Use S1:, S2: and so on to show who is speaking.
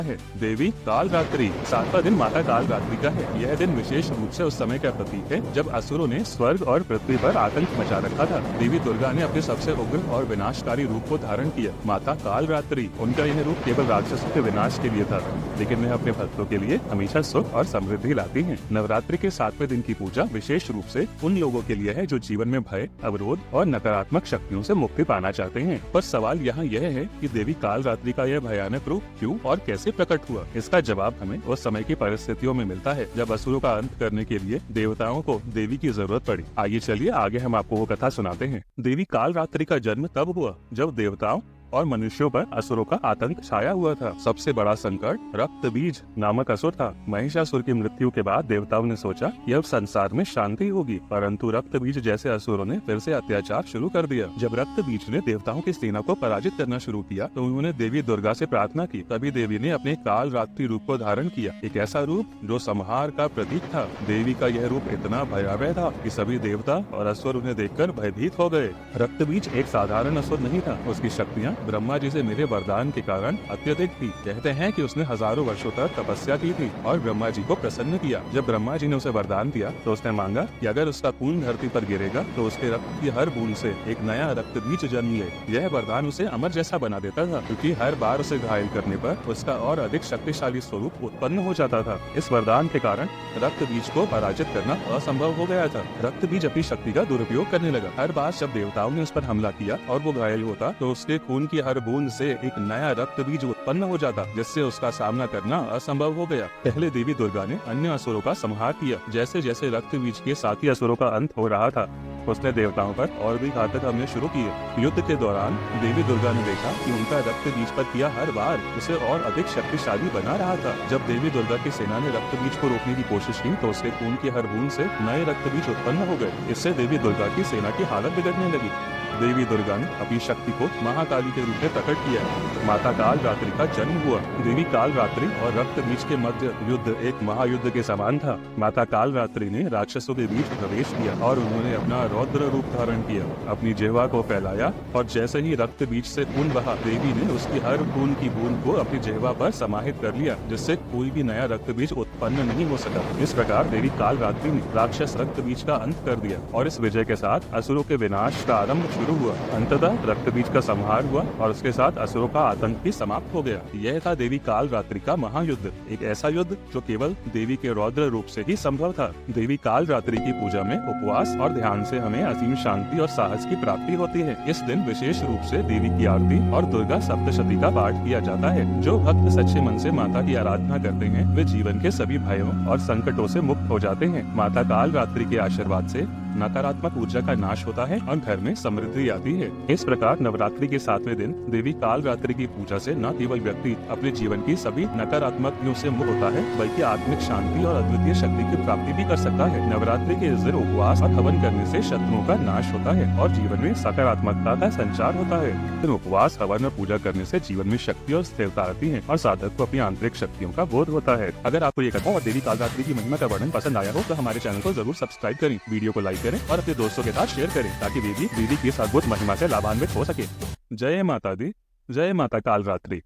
S1: है। देवी कालरात्रि, सातवां दिन माता कालरात्रि का है। यह दिन विशेष रूप से उस समय का प्रतीक है जब असुरों ने स्वर्ग और पृथ्वी पर आतंक मचा रखा था। देवी दुर्गा ने अपने सबसे उग्र और विनाशकारी रूप को धारण किया। माता कालरात्रि, उनका यह रूप केवल राक्षसों के विनाश के लिए था, लेकिन वह अपने भक्तों के लिए हमेशा सुख और समृद्धि लाती हैं। नवरात्रि के 7वें दिन की पूजा विशेष रूप से उन लोगों के लिए है जो जीवन में भय, अवरोध और नकारात्मक शक्तियों से मुक्ति पाना चाहते हैं। पर सवाल यहाँ यह है कि देवी कालरात्रि का यह भयानक रूप क्यों और कैसे प्रकट हुआ। इसका जवाब हमें उस समय की परिस्थितियों में मिलता है जब असुरों का अंत करने के लिए देवताओं को देवी की जरूरत पड़ी। आइए चलिए आगे हम आपको वो कथा सुनाते हैं। देवी कालरात्रि का जन्म तब हुआ जब देवताओं और मनुष्यों पर असुरों का आतंक छाया हुआ था। सबसे बड़ा संकट रक्तबीज नामक असुर था। महिषासुर की मृत्यु के बाद देवताओं ने सोचा कि अब संसार में शांति होगी, परंतु रक्तबीज जैसे असुरों ने फिर से अत्याचार शुरू कर दिया। जब रक्तबीज ने देवताओं की सेना को पराजित करना शुरू किया तो उन्होंने देवी दुर्गा से प्रार्थना की। तभी देवी ने अपने कालरात्रि रूप को धारण किया, एक ऐसा रूप जो संहार का प्रतीक था। देवी का यह रूप इतना भयावह था कि सभी देवता और असुर उन्हें देखकर भयभीत हो गए। रक्तबीज एक साधारण असुर नहीं था, उसकी शक्तियाँ ब्रह्मा जी से मिले वरदान के कारण अत्यधिक थी। कहते हैं कि उसने हजारों वर्षों तक तपस्या की थी और ब्रह्मा जी को प्रसन्न किया। जब ब्रह्मा जी ने उसे वरदान दिया तो उसने मांगा कि अगर उसका खून धरती पर गिरेगा तो उसके रक्त की हर बूंद से एक नया रक्तबीज जन्म ले। यह वरदान उसे अमर जैसा बना देता था, क्योंकि हर बार उसे घायल करने पर उसका और अधिक शक्तिशाली स्वरूप उत्पन्न हो जाता था। इस वरदान के कारण रक्तबीज को पराजित करना असंभव हो गया था। रक्तबीज अपनी शक्ति का दुरुपयोग करने लगा। हर बार जब देवताओं ने उस पर हमला किया और वो घायल होता तो उसके खून की हर बूंद से एक नया रक्तबीज उत्पन्न हो जाता, जिससे उसका सामना करना असंभव हो गया। पहले देवी दुर्गा ने अन्य असुरों का संहार किया। जैसे जैसे रक्तबीज के साथी असुरों का अंत हो रहा था, उसने देवताओं पर और भी घातक हमले शुरू किए। युद्ध के दौरान देवी दुर्गा ने देखा कि उनका रक्तबीज पर किया हर बार उसे और अधिक शक्तिशाली बना रहा था। जब देवी दुर्गा की सेना ने रक्तबीज को रोकने की कोशिश की तो उसके खून की हर बूंद से नए रक्तबीज उत्पन्न हो गए। इससे देवी दुर्गा की सेना की हालत बिगड़ने लगी। देवी दुर्गा ने अपनी शक्ति को महाकाली के रूप में प्रकट किया। माता कालरात्रि का जन्म हुआ। देवी कालरात्रि और रक्तबीज के मध्य युद्ध एक महायुद्ध के समान था। माता कालरात्रि ने राक्षसों के बीच प्रवेश किया और उन्होंने अपना रौद्र रूप धारण किया, अपनी जिह्वा को फैलाया और जैसे ही रक्तबीज से खून बहा, देवी ने उसकी हर खून की बूंद को अपनी जिह्वा पर समाहित कर लिया, जिससे कोई भी नया रक्तबीज उत्पन्न नहीं हो सका। इस प्रकार देवी कालरात्रि ने राक्षस रक्तबीज का अंत कर दिया और इस विजय के साथ असुरों के विनाश का आरंभ शुरू हुआ। अंततः रक्तबीज का संहार हुआ और उसके साथ असुरों का आतंक भी समाप्त हो गया। यह था देवी कालरात्रि का महायुद्ध, एक ऐसा युद्ध जो केवल देवी के रौद्र रूप से ही संभव था। देवी कालरात्रि की पूजा में उपवास और ध्यान से हमें असीम शांति और साहस की प्राप्ति होती है। इस दिन विशेष रूप से देवी की आरती और दुर्गा सप्तशती का पाठ किया जाता है। जो भक्त सच्चे मन से माता की आराधना करते हैं वे जीवन के सभी भयों और संकटों से मुक्त हो जाते हैं। माता कालरात्रि के आशीर्वाद से नकारात्मक ऊर्जा का नाश होता है और घर में समृद्धि आती है। इस प्रकार नवरात्रि के 7वें दिन देवी कालरात्रि की पूजा से न केवल व्यक्ति अपने जीवन की सभी नकारात्मकताओं से मुक्त होता है, बल्कि आत्मिक शांति और अद्वितीय शक्ति की प्राप्ति भी कर सकता है। नवरात्रि के इस दिन उपवास और हवन करने से शत्रुओं का नाश होता है और जीवन में सकारात्मकता का संचार होता है। उपवास, हवन और पूजा करने से जीवन में शक्ति और स्थिरता आती है और साधक को अपनी आंतरिक शक्तियों का बोध होता है। अगर आपको ये कथा और देवी कालरात्रि की महिमा का वर्णन पसंद आया हो तो हमारे चैनल को जरूर सब्सक्राइब करें, वीडियो को लाइक करें और अपने दोस्तों के साथ शेयर करें ताकि वे भी देवी की इस अद्भुत महिमा से लाभान्वित हो सके। जय माता दी, जय माता कालरात्रि।